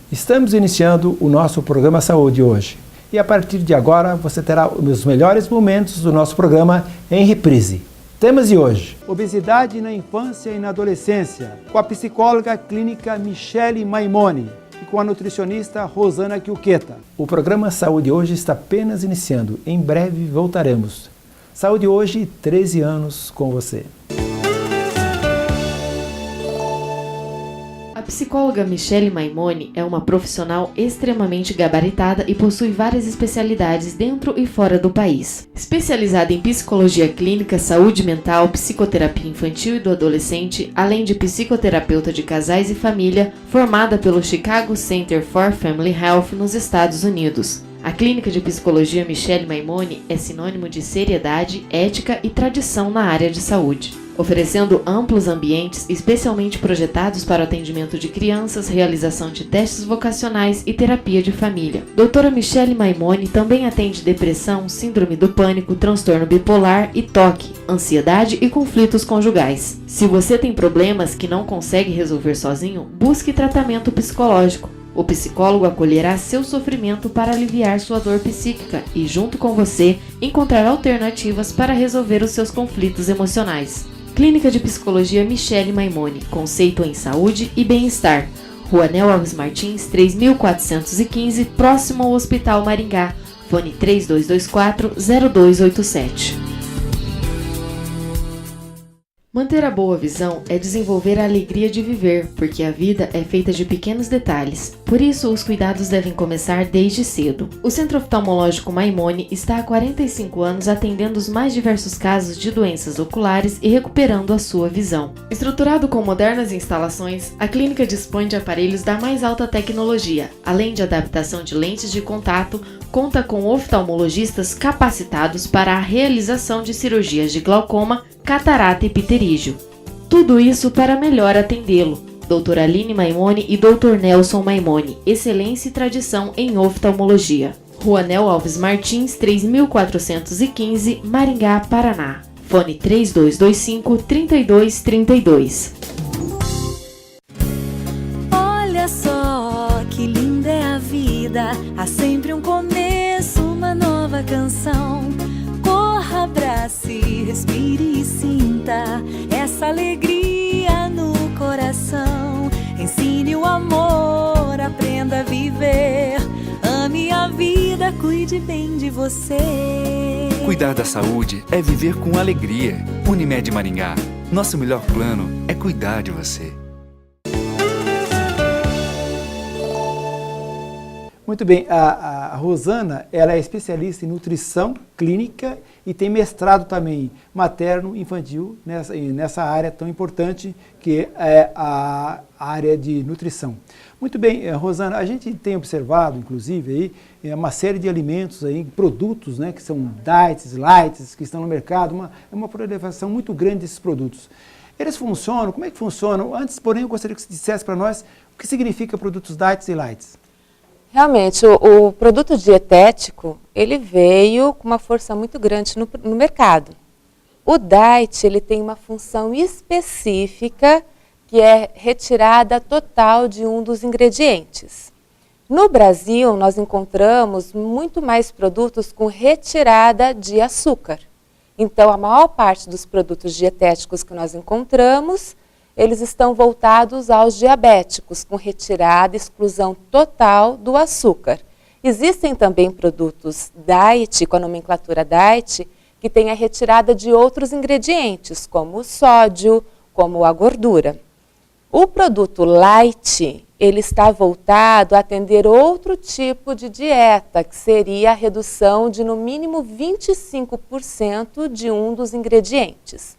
Estamos iniciando o nosso programa Saúde hoje. E a partir de agora você terá os melhores momentos do nosso programa em reprise. Temas de hoje: obesidade na infância e na adolescência, com a psicóloga clínica Michele Maimoni e com a nutricionista Rosana Chiuchetta. O programa Saúde hoje está apenas iniciando. Em breve voltaremos. Saúde hoje, 13 anos com você. A psicóloga Michele Maimoni é uma profissional extremamente gabaritada e possui várias especialidades dentro e fora do país. Especializada em psicologia clínica, saúde mental, psicoterapia infantil e do adolescente, além de psicoterapeuta de casais e família, formada pelo Chicago Center for Family Health nos Estados Unidos. A clínica de psicologia Michele Maimoni é sinônimo de seriedade, ética e tradição na área de saúde, oferecendo amplos ambientes especialmente projetados para o atendimento de crianças, realização de testes vocacionais e terapia de família. Doutora Michele Maimoni também atende depressão, síndrome do pânico, transtorno bipolar e TOC, ansiedade e conflitos conjugais. Se você tem problemas que não consegue resolver sozinho, busque tratamento psicológico. O psicólogo acolherá seu sofrimento para aliviar sua dor psíquica e, junto com você, encontrar alternativas para resolver os seus conflitos emocionais. Clínica de Psicologia Michele Maimoni, conceito em saúde e bem-estar. Rua Nel Alves Martins, 3415, próximo ao Hospital Maringá. Fone 3224-0287. Manter a boa visão é desenvolver a alegria de viver, porque a vida é feita de pequenos detalhes. Por isso, os cuidados devem começar desde cedo. O Centro Oftalmológico Maimoni está há 45 anos atendendo os mais diversos casos de doenças oculares e recuperando a sua visão. Estruturado com modernas instalações, a clínica dispõe de aparelhos da mais alta tecnologia, além de adaptação de lentes de contato, conta com oftalmologistas capacitados para a realização de cirurgias de glaucoma, catarata e pterígio. Tudo isso para melhor atendê-lo. Doutora Aline Maimoni e Dr. Nelson Maimoni, excelência e tradição em oftalmologia. Rua Nel Alves Martins, 3415, Maringá, Paraná. Fone 3225-3232. Olha só que linda é a vida, há sempre um começo, uma nova canção. Corra, abrace, respire e sinta essa alegria no coração. Ensine o amor, aprenda a viver. Ame a vida, cuide bem de você. Cuidar da saúde é viver com alegria. Unimed Maringá, nosso melhor plano é cuidar de você. Muito bem, a Rosana, ela é especialista em nutrição clínica e tem mestrado também materno infantil nessa área tão importante que é a área de nutrição. Muito bem, Rosana, a gente tem observado, inclusive, aí, uma série de alimentos, aí, produtos, né, que são diets, lights, que estão no mercado, uma proliferação muito grande desses produtos. Eles funcionam? Como é que funcionam? Antes, porém, eu gostaria que você dissesse para nós o que significa produtos diets e lights. Realmente, o produto dietético, ele veio com uma força muito grande no mercado. O diet, ele tem uma função específica, que é retirada total de um dos ingredientes. No Brasil, nós encontramos muito mais produtos com retirada de açúcar. Então, a maior parte dos produtos dietéticos que nós encontramos, eles estão voltados aos diabéticos, com retirada e exclusão total do açúcar. Existem também produtos diet, com a nomenclatura diet, que tem a retirada de outros ingredientes, como o sódio, como a gordura. O produto light, ele está voltado a atender outro tipo de dieta, que seria a redução de no mínimo 25% de um dos ingredientes.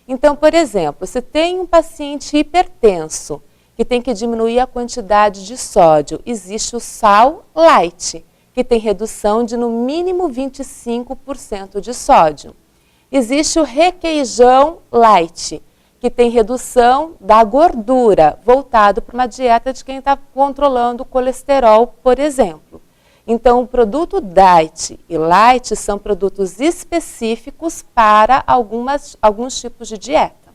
Então, por exemplo, se tem um paciente hipertenso que tem que diminuir a quantidade de sódio, existe o sal light, que tem redução de no mínimo 25% de sódio. Existe o requeijão light, que tem redução da gordura, voltado para uma dieta de quem está controlando o colesterol, por exemplo. Então, o produto diet e light são produtos específicos para alguns tipos de dieta.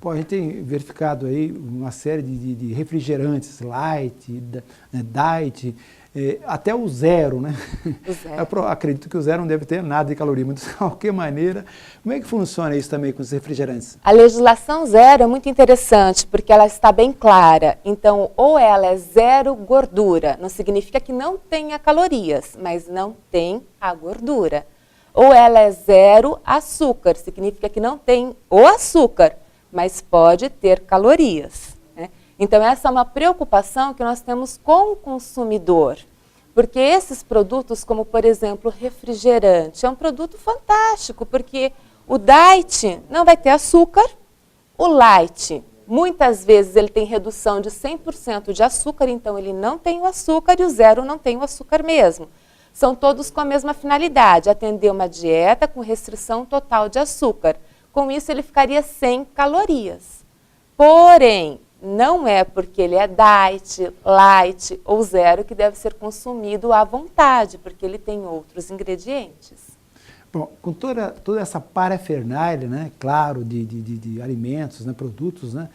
Bom, a gente tem verificado aí uma série de refrigerantes, light, diet, até o zero, né? O zero. Eu acredito que o zero não deve ter nada de caloria, mas de qualquer maneira, como é que funciona isso também com os refrigerantes? A legislação zero é muito interessante, porque ela está bem clara. Então, ou ela é zero gordura, não significa que não tenha calorias, mas não tem a gordura. Ou ela é zero açúcar, significa que não tem o açúcar, mas pode ter calorias. Então, essa é uma preocupação que nós temos com o consumidor, porque esses produtos, como por exemplo o refrigerante, é um produto fantástico, porque o diet não vai ter açúcar, o light, muitas vezes ele tem redução de 100% de açúcar, então ele não tem o açúcar, e o zero não tem o açúcar mesmo. São todos com a mesma finalidade, atender uma dieta com restrição total de açúcar. Com isso ele ficaria sem calorias. Porém, não é porque ele é diet, light ou zero que deve ser consumido à vontade, porque ele tem outros ingredientes. Bom, com toda essa parafernália, né, claro, de alimentos, né, produtos, né,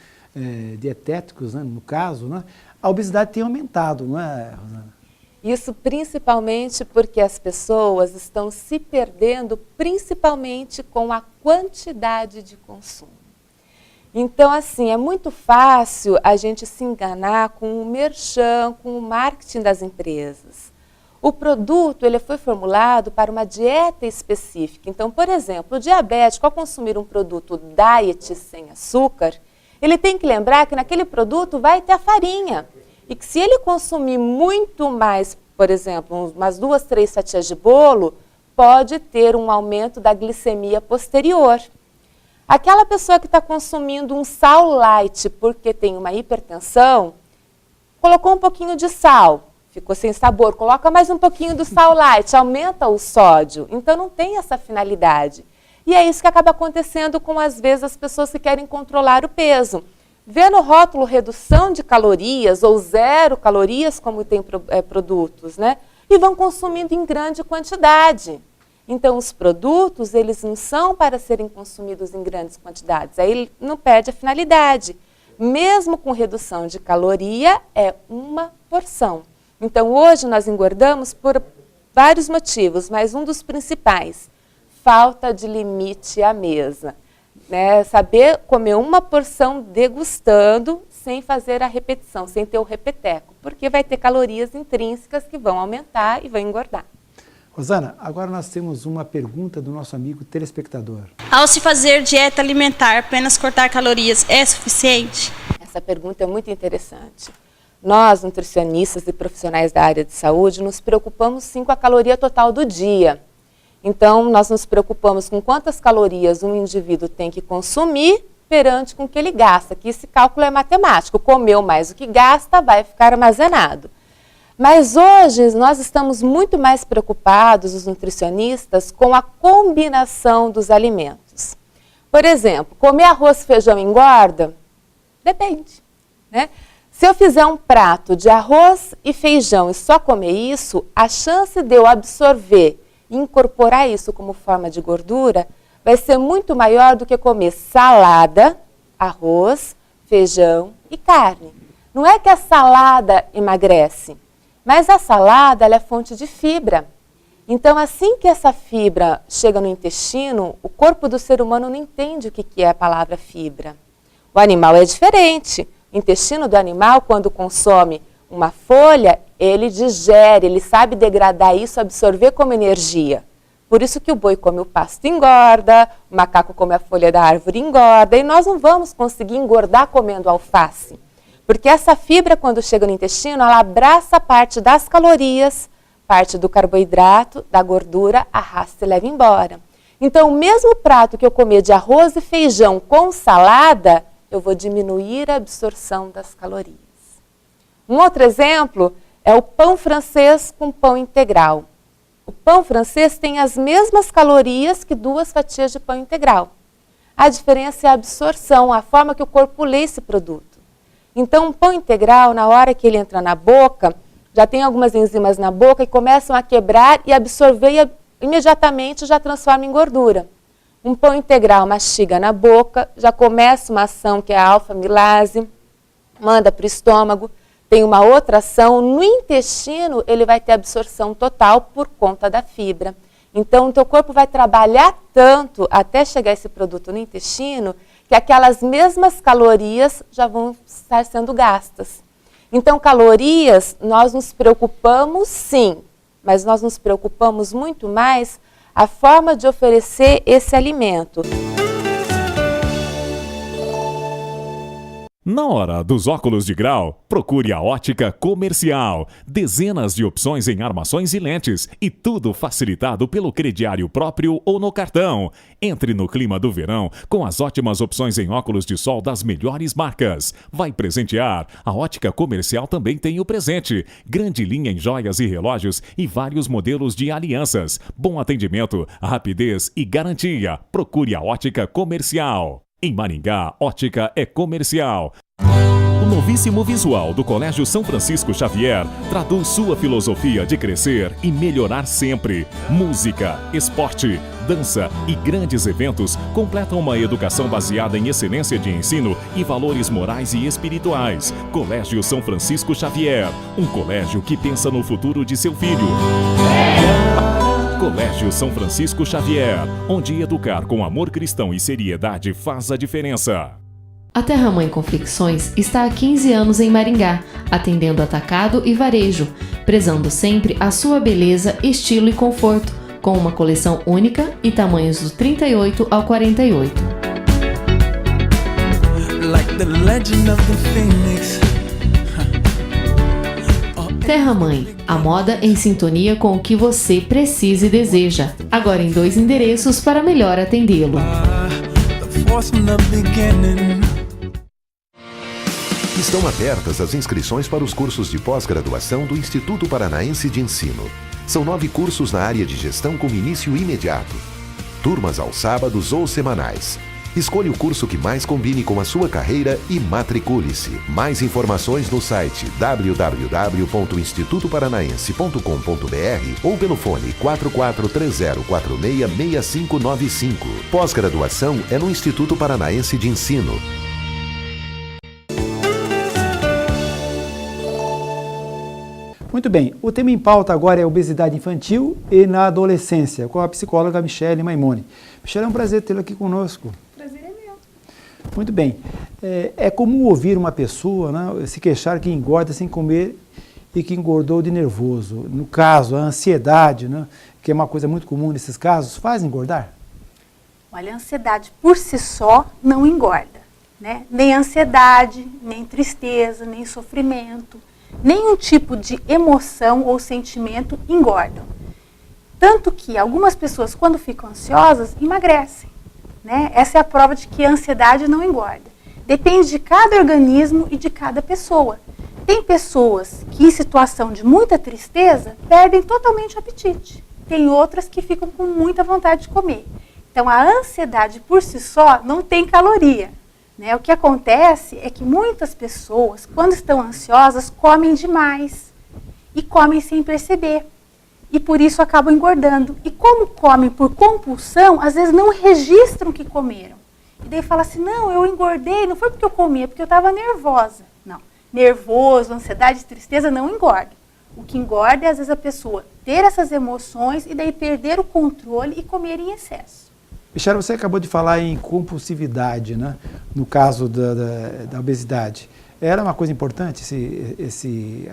dietéticos, né, no caso, né, a obesidade tem aumentado, não é, Rosana? Isso principalmente porque as pessoas estão se perdendo, principalmente com a quantidade de consumo. Então, assim, é muito fácil a gente se enganar com o merchan, com o marketing das empresas. O produto ele foi formulado para uma dieta específica. Então, por exemplo, o diabético, ao consumir um produto diet sem açúcar, ele tem que lembrar que naquele produto vai ter a farinha. E que se ele consumir muito mais, por exemplo, umas 2, 3 fatias de bolo, pode ter um aumento da glicemia posterior. Aquela pessoa que está consumindo um sal light porque tem uma hipertensão, colocou um pouquinho de sal, ficou sem sabor, coloca mais um pouquinho do sal light, aumenta o sódio. Então não tem essa finalidade. E é isso que acaba acontecendo com, às vezes, as pessoas que querem controlar o peso. Vê no rótulo redução de calorias ou zero calorias, como tem produtos, né? E vão consumindo em grande quantidade. Então, os produtos, eles não são para serem consumidos em grandes quantidades. Aí ele não perde a finalidade. Mesmo com redução de caloria, é uma porção. Então, hoje nós engordamos por vários motivos, mas um dos principais, falta de limite à mesa. Né? Saber comer uma porção degustando, sem fazer a repetição, sem ter o repeteco, porque vai ter calorias intrínsecas que vão aumentar e vão engordar. Rosana, agora nós temos uma pergunta do nosso amigo telespectador. Ao se fazer dieta alimentar, apenas cortar calorias é suficiente? Essa pergunta é muito interessante. Nós, nutricionistas e profissionais da área de saúde, nos preocupamos sim com a caloria total do dia. Então, nós nos preocupamos com quantas calorias um indivíduo tem que consumir perante com o que ele gasta, que esse cálculo é matemático. Comeu mais do que gasta, vai ficar armazenado. Mas hoje nós estamos muito mais preocupados, os nutricionistas, com a combinação dos alimentos. Por exemplo, comer arroz e feijão engorda? Depende, né? Se eu fizer um prato de arroz e feijão e só comer isso, a chance de eu absorver e incorporar isso como forma de gordura vai ser muito maior do que comer salada, arroz, feijão e carne. Não é que a salada emagrece, mas a salada ela é fonte de fibra. Então, assim que essa fibra chega no intestino, o corpo do ser humano não entende o que é a palavra fibra. O animal é diferente. O intestino do animal, quando consome uma folha, ele digere, ele sabe degradar isso, absorver como energia. Por isso que o boi come o pasto e engorda, o macaco come a folha da árvore e engorda, e nós não vamos conseguir engordar comendo alface. Porque essa fibra, quando chega no intestino, ela abraça parte das calorias, parte do carboidrato, da gordura, arrasta e leva embora. Então, o mesmo prato que eu comer de arroz e feijão com salada, eu vou diminuir a absorção das calorias. Um outro exemplo é o pão francês com pão integral. O pão francês tem as mesmas calorias que 2 fatias de pão integral. A diferença é a absorção, a forma que o corpo lê esse produto. Então, um pão integral, na hora que ele entra na boca, já tem algumas enzimas na boca e começam a quebrar e absorver e imediatamente já transforma em gordura. Um pão integral mastiga na boca, já começa uma ação que é a alfa-amilase, manda para o estômago, tem uma outra ação, no intestino ele vai ter absorção total por conta da fibra. Então o teu corpo vai trabalhar tanto até chegar esse produto no intestino, que aquelas mesmas calorias já vão estar sendo gastas. Então calorias, nós nos preocupamos sim, mas nós nos preocupamos muito mais a forma de oferecer esse alimento. Na hora dos óculos de grau, procure a Ótica Comercial. Dezenas de opções em armações e lentes e tudo facilitado pelo crediário próprio ou no cartão. Entre no clima do verão com as ótimas opções em óculos de sol das melhores marcas. Vai presentear? A Ótica Comercial também tem o presente. Grande linha em joias e relógios e vários modelos de alianças. Bom atendimento, rapidez e garantia. Procure a Ótica Comercial. Em Maringá, Ótica é Comercial. O novíssimo visual do Colégio São Francisco Xavier traduz sua filosofia de crescer e melhorar sempre. Música, esporte, dança e grandes eventos completam uma educação baseada em excelência de ensino e valores morais e espirituais. Colégio São Francisco Xavier, um colégio que pensa no futuro de seu filho. Colégio São Francisco Xavier, onde educar com amor cristão e seriedade faz a diferença. A Terra Mãe Confecções está há 15 anos em Maringá, atendendo atacado e varejo, prezando sempre a sua beleza, estilo e conforto, com uma coleção única e tamanhos do 38 ao 48. Like the legend of the Phoenix. Terra Mãe, a moda em sintonia com o que você precisa e deseja. Agora em 2 endereços para melhor atendê-lo. Estão abertas as inscrições para os cursos de pós-graduação do Instituto Paranaense de Ensino. São 9 cursos na área de gestão com início imediato. Turmas aos sábados ou semanais. Escolha o curso que mais combine com a sua carreira e matricule-se. Mais informações no site www.institutoparanaense.com.br ou pelo fone 4430466595. Pós-graduação é no Instituto Paranaense de Ensino. Muito bem, o tema em pauta agora é obesidade infantil e na adolescência, com a psicóloga Michele Maimone. Michele, é um prazer tê-la aqui conosco. Prazer é meu. Muito bem, é comum ouvir uma pessoa, né, se queixar que engorda sem comer e que engordou de nervoso. No caso, a ansiedade, né, que é uma coisa muito comum nesses casos, faz engordar? Olha, a ansiedade por si só não engorda, né? Nem ansiedade, nem tristeza, nem sofrimento. Nenhum tipo de emoção ou sentimento engordam. Tanto que algumas pessoas, quando ficam ansiosas, emagrecem, né? Essa é a prova de que a ansiedade não engorda. Depende de cada organismo e de cada pessoa. Tem pessoas que, em situação de muita tristeza, perdem totalmente o apetite. Tem outras que ficam com muita vontade de comer. Então, a ansiedade por si só não tem caloria. O que acontece é que muitas pessoas, quando estão ansiosas, comem demais e comem sem perceber. E por isso acabam engordando. E como comem por compulsão, às vezes não registram que comeram. E daí fala assim, não, eu engordei, não foi porque eu comi, é porque eu estava nervosa. Não, nervoso, ansiedade, tristeza não engorda. O que engorda é às vezes a pessoa ter essas emoções e daí perder o controle e comer em excesso. Michele, você acabou de falar em compulsividade, né? No caso da obesidade. Era uma coisa importante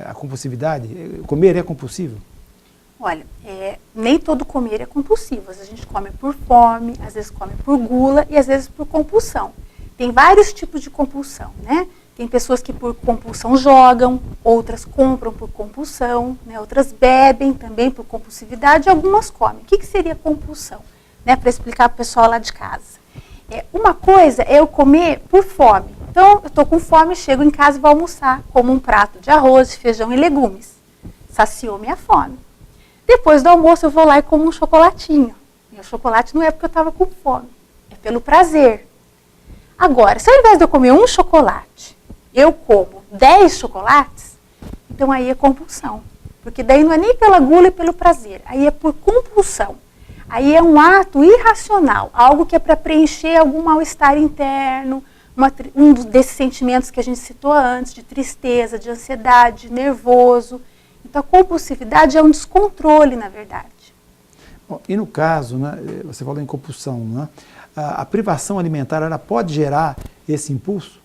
a compulsividade? Comer é compulsivo? Olha, nem todo comer é compulsivo. Às vezes a gente come por fome, às vezes come por gula e às vezes por compulsão. Tem vários tipos de compulsão, né? Tem pessoas que por compulsão jogam, outras compram por compulsão, né? Outras bebem também por compulsividade e algumas comem. O que seria compulsão? Para explicar para o pessoal lá de casa. Uma coisa é eu comer por fome. Então, eu estou com fome, chego em casa e vou almoçar, como um prato de arroz, feijão e legumes. Saciou minha fome. Depois do almoço, eu vou lá e como um chocolatinho. E o chocolate não é porque eu estava com fome, é pelo prazer. Agora, se ao invés de eu comer um chocolate, eu como 10 chocolates, então aí é compulsão. Porque daí não é nem pela gula e pelo prazer, aí é por compulsão. aí é um ato irracional, algo que é para preencher algum mal-estar interno, um desses sentimentos que a gente citou antes, de tristeza, de ansiedade, nervoso. Então, a compulsividade é um descontrole, na verdade. Bom, e no caso, né, você falou em compulsão, né, a privação alimentar, ela pode gerar esse impulso?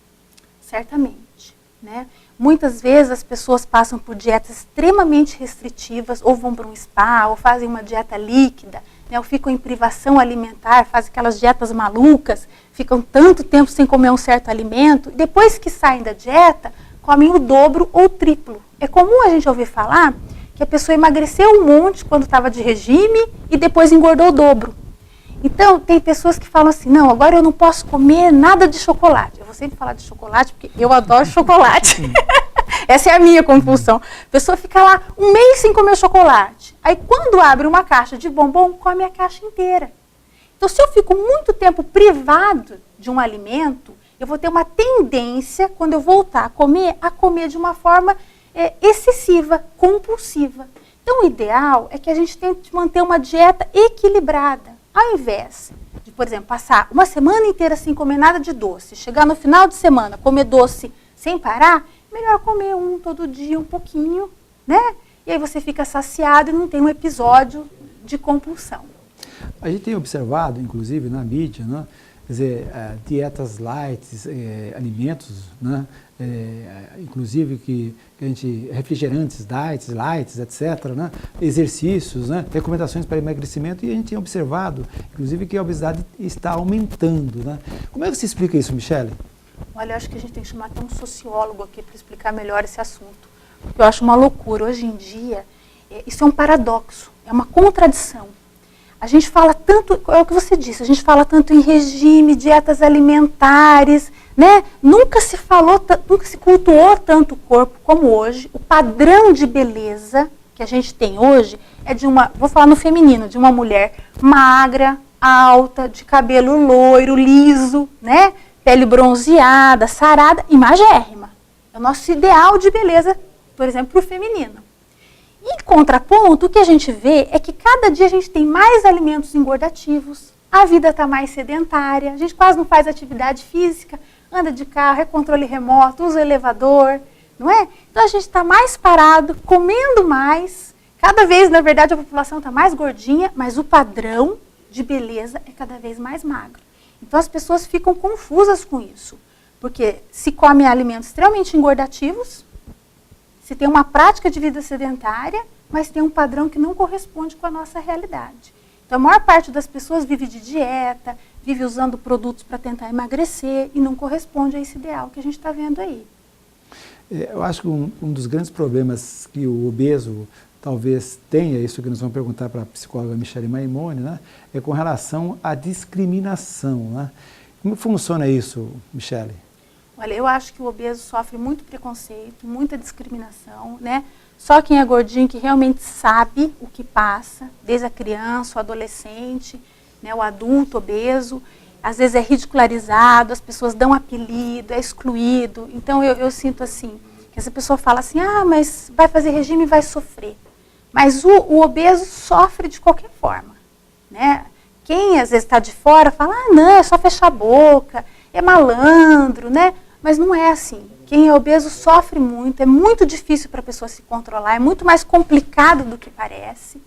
Certamente, né? Muitas vezes as pessoas passam por dietas extremamente restritivas, ou vão para um spa, ou fazem uma dieta líquida, né, ou ficam em privação alimentar, fazem aquelas dietas malucas, ficam tanto tempo sem comer um certo alimento, e depois que saem da dieta, comem o dobro ou o triplo. É comum a gente ouvir falar que a pessoa emagreceu um monte quando estava de regime e depois engordou o dobro. Então, tem pessoas que falam assim, não, agora eu não posso comer nada de chocolate. Eu vou sempre falar de chocolate, porque eu adoro chocolate. Essa é a minha compulsão. A pessoa fica lá um mês sem comer chocolate. Aí, quando abre uma caixa de bombom, come a caixa inteira. Então, se eu fico muito tempo privado de um alimento, eu vou ter uma tendência, quando eu voltar a comer de uma forma excessiva, compulsiva. Então, o ideal é que a gente tente manter uma dieta equilibrada. Ao invés de, por exemplo, passar uma semana inteira sem comer nada de doce, chegar no final de semana, comer doce sem parar, melhor comer um todo dia, um pouquinho, né? E aí você fica saciado e não tem um episódio de compulsão. A gente tem observado, inclusive, na mídia, né, quer dizer, dietas light, alimentos, né, inclusive que a gente, refrigerantes, diets, lights, etc., né, exercícios, né, recomendações para emagrecimento, e a gente tem observado, inclusive, que a obesidade está aumentando. Né? Como é que você explica isso, Michele? Olha, eu acho que a gente tem que chamar até um sociólogo aqui para explicar melhor esse assunto. Porque eu acho uma loucura. Hoje em dia, isso é um paradoxo, é uma contradição. A gente fala tanto, é o que você disse, a gente fala tanto em regime, dietas alimentares, né? Nunca se cultuou tanto o corpo como hoje. O padrão de beleza que a gente tem hoje é de vou falar no feminino, de uma mulher magra, alta, de cabelo loiro, liso, né? Pele bronzeada, sarada e magérrima. É o nosso ideal de beleza, por exemplo, para o feminino. Em contraponto, o que a gente vê é que cada dia a gente tem mais alimentos engordativos, a vida está mais sedentária, a gente quase não faz atividade física, anda de carro, é controle remoto, usa elevador, não é? Então a gente está mais parado, comendo mais, cada vez, na verdade, a população está mais gordinha, mas o padrão de beleza é cada vez mais magro. Então as pessoas ficam confusas com isso, porque se comem alimentos extremamente engordativos, se tem uma prática de vida sedentária, mas tem um padrão que não corresponde com a nossa realidade. Então, a maior parte das pessoas vive de dieta, vive usando produtos para tentar emagrecer e não corresponde a esse ideal que a gente está vendo aí. Eu acho que um dos grandes problemas que o obeso talvez tenha, isso que nós vamos perguntar para a psicóloga Michele Maimone, né, é com relação à discriminação. Né? Como funciona isso, Michele? Olha, eu acho que o obeso sofre muito preconceito, muita discriminação, né? Só quem é gordinho que realmente sabe o que passa, desde a criança, o adolescente, né, o adulto obeso, às vezes é ridicularizado, as pessoas dão apelido, é excluído. Então eu sinto assim, que essa pessoa fala assim, mas vai fazer regime e vai sofrer. Mas o obeso sofre de qualquer forma, né? Quem às vezes está de fora fala, não, é só fechar a boca, é malandro, né? Mas não é assim. Quem é obeso sofre muito, é muito difícil para a pessoa se controlar, é muito mais complicado do que parece.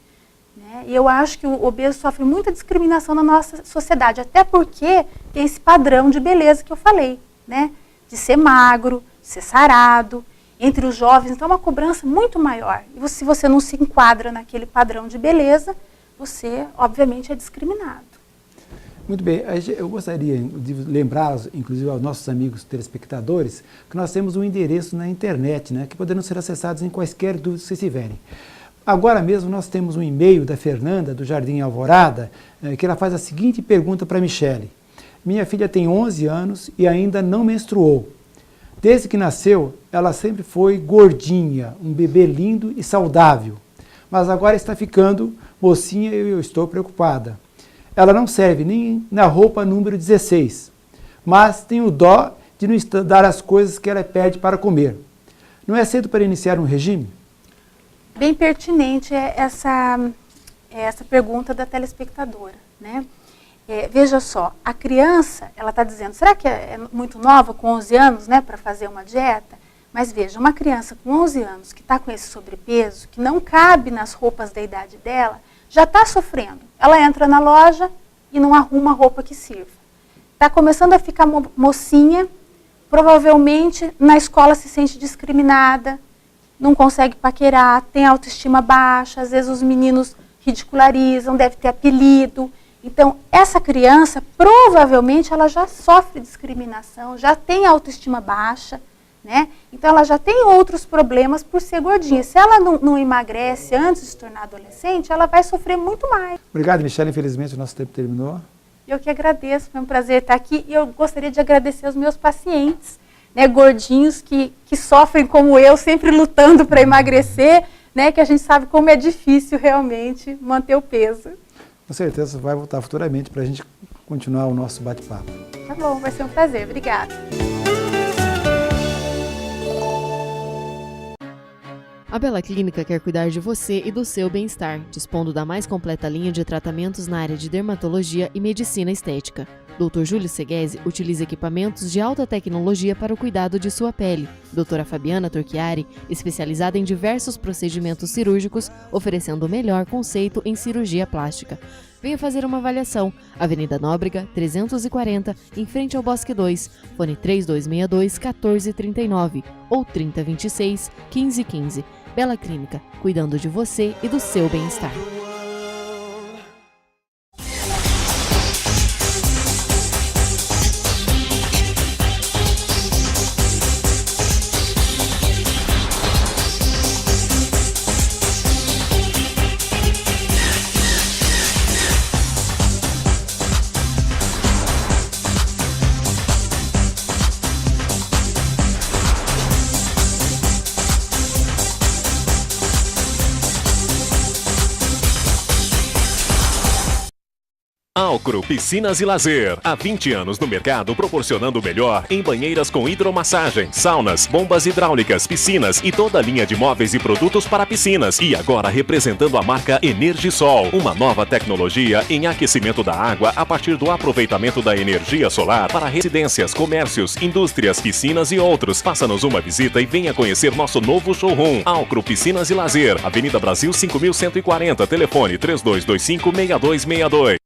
Né? E eu acho que o obeso sofre muita discriminação na nossa sociedade, até porque tem esse padrão de beleza que eu falei, né? De ser magro, de ser sarado. Entre os jovens, então é uma cobrança muito maior. E se você não se enquadra naquele padrão de beleza, você, obviamente, é discriminado. Muito bem, eu gostaria de lembrar, inclusive aos nossos amigos telespectadores, que nós temos um endereço na internet, né, que poderão ser acessados em quaisquer dúvidas que vocês tiverem. Agora mesmo nós temos um e-mail da Fernanda, do Jardim Alvorada, que ela faz a seguinte pergunta para a Michele. Minha filha tem 11 anos e ainda não menstruou. Desde que nasceu, ela sempre foi gordinha, um bebê lindo e saudável. Mas agora está ficando mocinha e eu estou preocupada. Ela não serve nem na roupa número 16, mas tenho dó de não dar as coisas que ela pede para comer. Não é cedo para iniciar um regime? Bem pertinente essa essa pergunta da telespectadora, né? Veja só, a criança, ela está dizendo, será que é muito nova, com 11 anos, né, para fazer uma dieta? Mas veja, uma criança com 11 anos que está com esse sobrepeso, que não cabe nas roupas da idade dela, já está sofrendo. Ela entra na loja e não arruma roupa que sirva. Está começando a ficar mocinha, provavelmente na escola se sente discriminada, não consegue paquerar, tem autoestima baixa, às vezes os meninos ridicularizam, deve ter apelido. Então, essa criança, provavelmente, ela já sofre discriminação, já tem autoestima baixa, né? Então, ela já tem outros problemas por ser gordinha. Se ela não emagrece antes de se tornar adolescente, ela vai sofrer muito mais. Obrigado, Michele. Infelizmente, o nosso tempo terminou. Eu que agradeço, foi um prazer estar aqui. E eu gostaria de agradecer aos meus pacientes, né, gordinhos que sofrem como eu, sempre lutando para emagrecer, né, que a gente sabe como é difícil realmente manter o peso. Com certeza vai voltar futuramente para a gente continuar o nosso bate-papo. Tá bom, vai ser um prazer. Obrigada. A Bela Clínica quer cuidar de você e do seu bem-estar, dispondo da mais completa linha de tratamentos na área de dermatologia e medicina estética. Dr. Júlio Seguesi utiliza equipamentos de alta tecnologia para o cuidado de sua pele. Doutora Fabiana Torchiari, especializada em diversos procedimentos cirúrgicos, oferecendo o melhor conceito em cirurgia plástica. Venha fazer uma avaliação. Avenida Nóbrega, 340, em frente ao Bosque 2. Fone 3262-1439 ou 3026-1515. Bela Clínica, cuidando de você e do seu bem-estar. Alcro Piscinas e Lazer. Há 20 anos no mercado, proporcionando o melhor em banheiras com hidromassagem, saunas, bombas hidráulicas, piscinas e toda a linha de móveis e produtos para piscinas. E agora representando a marca Energisol, uma nova tecnologia em aquecimento da água a partir do aproveitamento da energia solar para residências, comércios, indústrias, piscinas e outros. Faça-nos uma visita e venha conhecer nosso novo showroom. Alcro Piscinas e Lazer, Avenida Brasil 5140, telefone 3225-6262.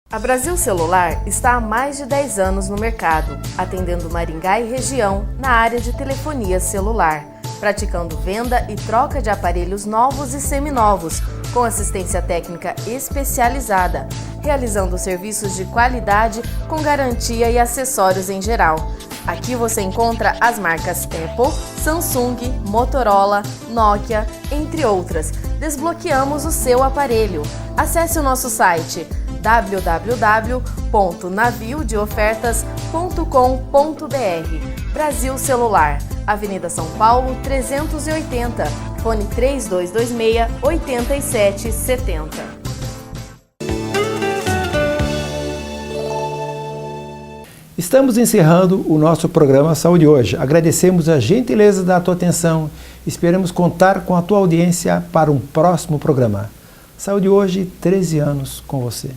A Brasil Celular está há mais de 10 anos no mercado, atendendo Maringá e região na área de telefonia celular, praticando venda e troca de aparelhos novos e seminovos, com assistência técnica especializada, realizando serviços de qualidade com garantia e acessórios em geral. Aqui você encontra as marcas Apple, Samsung, Motorola, Nokia, entre outras. Desbloqueamos o seu aparelho. Acesse o nosso site www.naviodeofertas.com.br. Brasil Celular, Avenida São Paulo 380, fone 3226-8770. Estamos encerrando o nosso programa Saúde Hoje. Agradecemos a gentileza da tua atenção. Esperamos contar com a tua audiência para um próximo programa. Saúde Hoje, 13 anos com você.